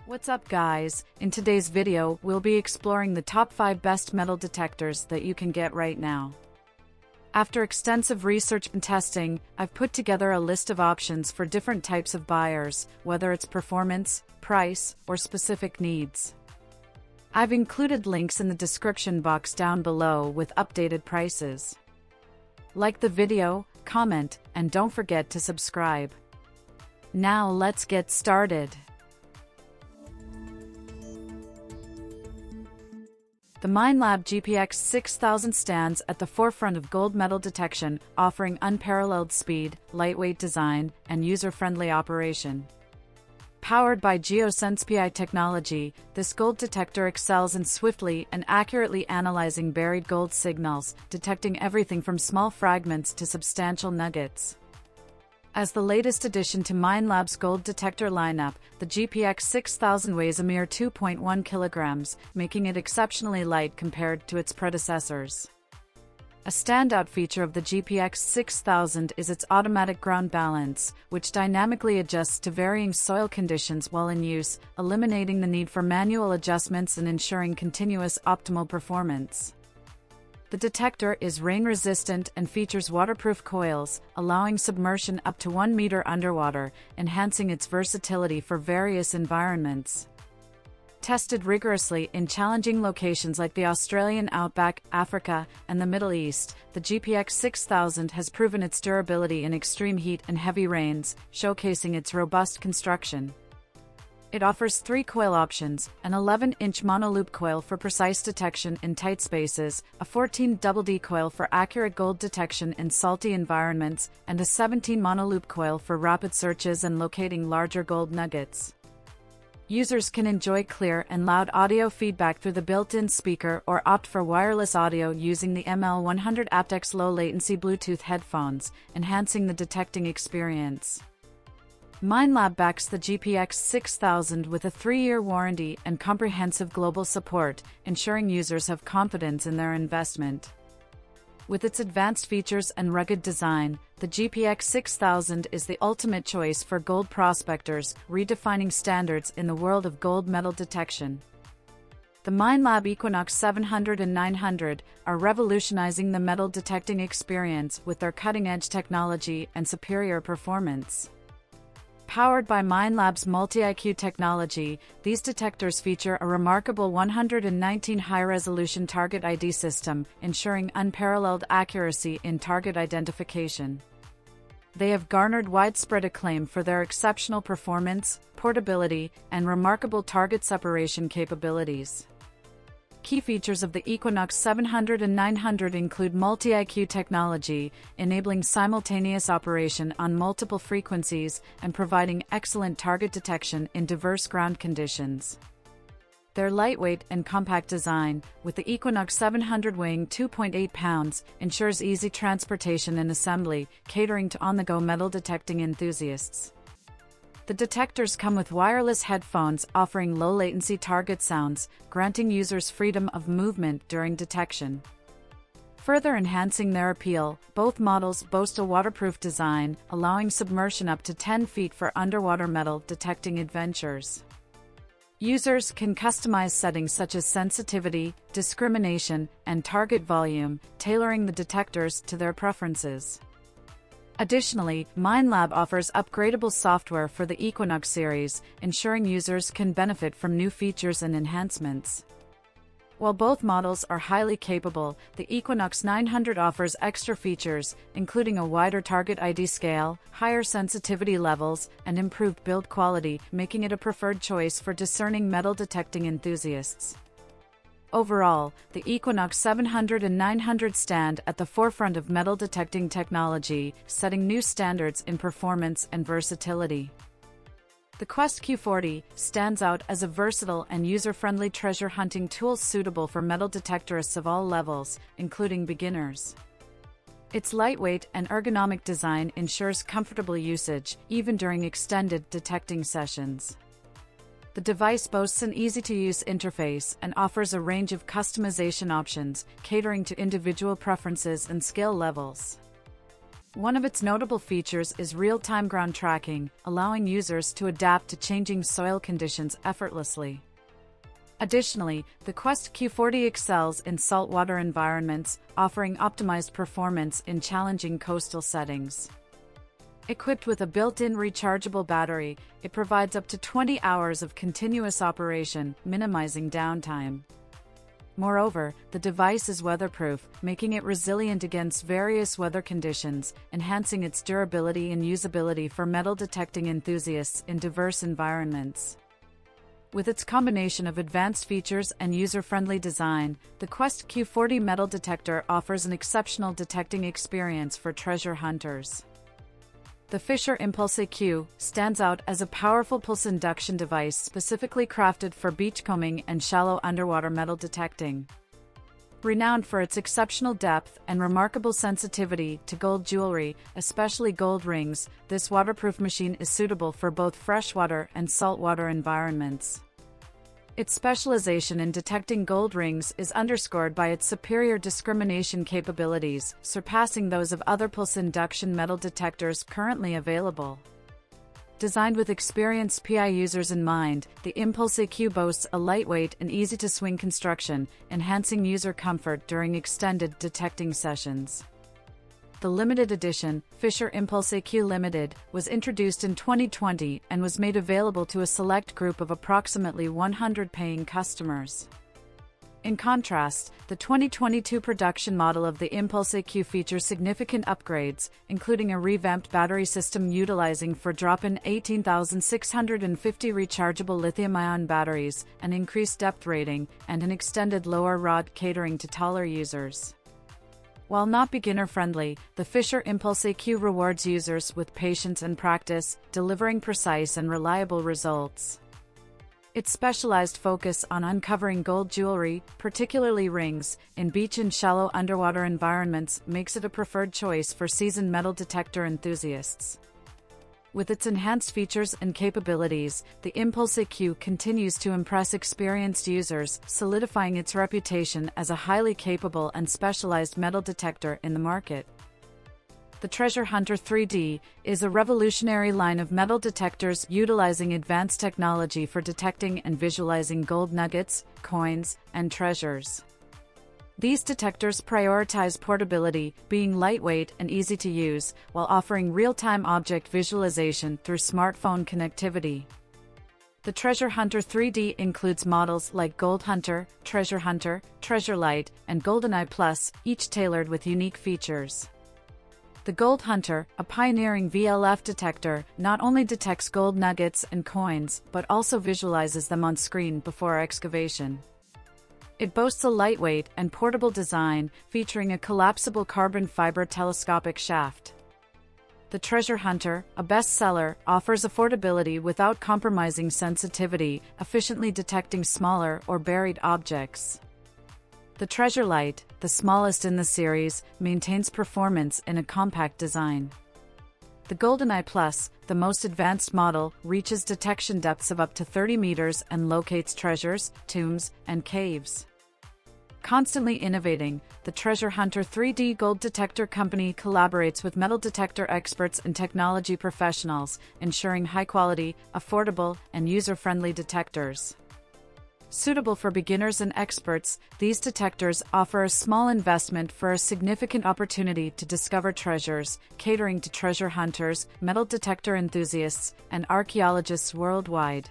What's up guys, in today's video we'll be exploring the top 5 best metal detectors that you can get right now. After extensive research and testing, I've put together a list of options for different types of buyers, whether it's performance, price, or specific needs. I've included links in the description box down below with updated prices. Like the video, comment, and don't forget to subscribe. Now let's get started. The Minelab GPX 6000 stands at the forefront of gold metal detection, offering unparalleled speed, lightweight design, and user-friendly operation. Powered by Geosense PI technology, this gold detector excels in swiftly and accurately analyzing buried gold signals, detecting everything from small fragments to substantial nuggets. As the latest addition to Minelab's gold detector lineup, the GPX 6000 weighs a mere 2.1 kilograms, making it exceptionally light compared to its predecessors. A standout feature of the GPX 6000 is its automatic ground balance, which dynamically adjusts to varying soil conditions while in use, eliminating the need for manual adjustments and ensuring continuous optimal performance. The detector is rain-resistant and features waterproof coils, allowing submersion up to 1 meter underwater, enhancing its versatility for various environments. Tested rigorously in challenging locations like the Australian outback, Africa, and the Middle East, the GPX 6000 has proven its durability in extreme heat and heavy rains, showcasing its robust construction. It offers 3 coil options, an 11-inch monoloop coil for precise detection in tight spaces, a 14 double D coil for accurate gold detection in salty environments, and a 17 monoloop coil for rapid searches and locating larger gold nuggets. Users can enjoy clear and loud audio feedback through the built-in speaker or opt for wireless audio using the ML100 aptX low-latency Bluetooth headphones, enhancing the detecting experience. Minelab backs the GPX 6000 with a 3-year warranty and comprehensive global support, ensuring users have confidence in their investment. With its advanced features and rugged design, the GPX 6000 is the ultimate choice for gold prospectors, redefining standards in the world of gold metal detection. The Minelab Equinox 700 and 900 are revolutionizing the metal detecting experience with their cutting-edge technology and superior performance. Powered by Minelab's multi-IQ technology, these detectors feature a remarkable 119 high-resolution target ID system, ensuring unparalleled accuracy in target identification. They have garnered widespread acclaim for their exceptional performance, portability, and remarkable target separation capabilities. Key features of the Equinox 700 and 900 include multi-IQ technology, enabling simultaneous operation on multiple frequencies and providing excellent target detection in diverse ground conditions. Their lightweight and compact design, with the Equinox 700 weighing 2.8 pounds, ensures easy transportation and assembly, catering to on-the-go metal detecting enthusiasts. The detectors come with wireless headphones offering low-latency target sounds, granting users freedom of movement during detection. Further enhancing their appeal, both models boast a waterproof design, allowing submersion up to 10 feet for underwater metal detecting adventures. Users can customize settings such as sensitivity, discrimination, and target volume, tailoring the detectors to their preferences. Additionally, Minelab offers upgradable software for the Equinox series, ensuring users can benefit from new features and enhancements. While both models are highly capable, the Equinox 900 offers extra features, including a wider target ID scale, higher sensitivity levels, and improved build quality, making it a preferred choice for discerning metal detecting enthusiasts. Overall, the Equinox 700 and 900 stand at the forefront of metal detecting technology, setting new standards in performance and versatility. The Quest Q40 stands out as a versatile and user-friendly treasure hunting tool suitable for metal detectorists of all levels, including beginners. Its lightweight and ergonomic design ensures comfortable usage, even during extended detecting sessions. The device boasts an easy-to-use interface and offers a range of customization options, catering to individual preferences and skill levels. One of its notable features is real-time ground tracking, allowing users to adapt to changing soil conditions effortlessly. Additionally, the Quest Q40 excels in saltwater environments, offering optimized performance in challenging coastal settings. Equipped with a built-in rechargeable battery, it provides up to 20 hours of continuous operation, minimizing downtime. Moreover, the device is weatherproof, making it resilient against various weather conditions, enhancing its durability and usability for metal detecting enthusiasts in diverse environments. With its combination of advanced features and user-friendly design, the Quest Q40 metal detector offers an exceptional detecting experience for treasure hunters. The Fisher Impulse Q stands out as a powerful pulse induction device specifically crafted for beachcombing and shallow underwater metal detecting. Renowned for its exceptional depth and remarkable sensitivity to gold jewelry, especially gold rings, this waterproof machine is suitable for both freshwater and saltwater environments. Its specialization in detecting gold rings is underscored by its superior discrimination capabilities, surpassing those of other pulse induction metal detectors currently available. Designed with experienced PI users in mind, the Impulse Q boasts a lightweight and easy-to-swing construction, enhancing user comfort during extended detecting sessions. The limited edition, Fisher Impulse Q Limited, was introduced in 2020 and was made available to a select group of approximately 100 paying customers. In contrast, the 2022 production model of the Impulse Q features significant upgrades, including a revamped battery system utilizing for drop-in 18,650 rechargeable lithium-ion batteries, an increased depth rating, and an extended lower rod catering to taller users. While not beginner-friendly, the Fisher Impulse Q rewards users with patience and practice, delivering precise and reliable results. Its specialized focus on uncovering gold jewelry, particularly rings, in beach and shallow underwater environments makes it a preferred choice for seasoned metal detector enthusiasts. With its enhanced features and capabilities, the Impulse Q continues to impress experienced users, solidifying its reputation as a highly capable and specialized metal detector in the market. The Treasure Hunter 3D is a revolutionary line of metal detectors utilizing advanced technology for detecting and visualizing gold nuggets, coins, and treasures. These detectors prioritize portability, being lightweight and easy to use, while offering real-time object visualization through smartphone connectivity. The Treasure Hunter 3D includes models like Gold Hunter, Treasure Hunter, Treasure Light, and GoldenEye Plus, each tailored with unique features. The Gold Hunter, a pioneering VLF detector, not only detects gold nuggets and coins, but also visualizes them on screen before excavation. It boasts a lightweight and portable design, featuring a collapsible carbon fiber telescopic shaft. The Treasure Hunter, a bestseller, offers affordability without compromising sensitivity, efficiently detecting smaller or buried objects. The Treasure Light, the smallest in the series, maintains performance in a compact design. The GoldenEye Plus, the most advanced model, reaches detection depths of up to 30 meters and locates treasures, tombs, and caves. Constantly innovating, the Treasure Hunter 3D Gold Detector Company collaborates with metal detector experts and technology professionals, ensuring high-quality, affordable, and user-friendly detectors. Suitable for beginners and experts, these detectors offer a small investment for a significant opportunity to discover treasures, catering to treasure hunters, metal detector enthusiasts, and archaeologists worldwide.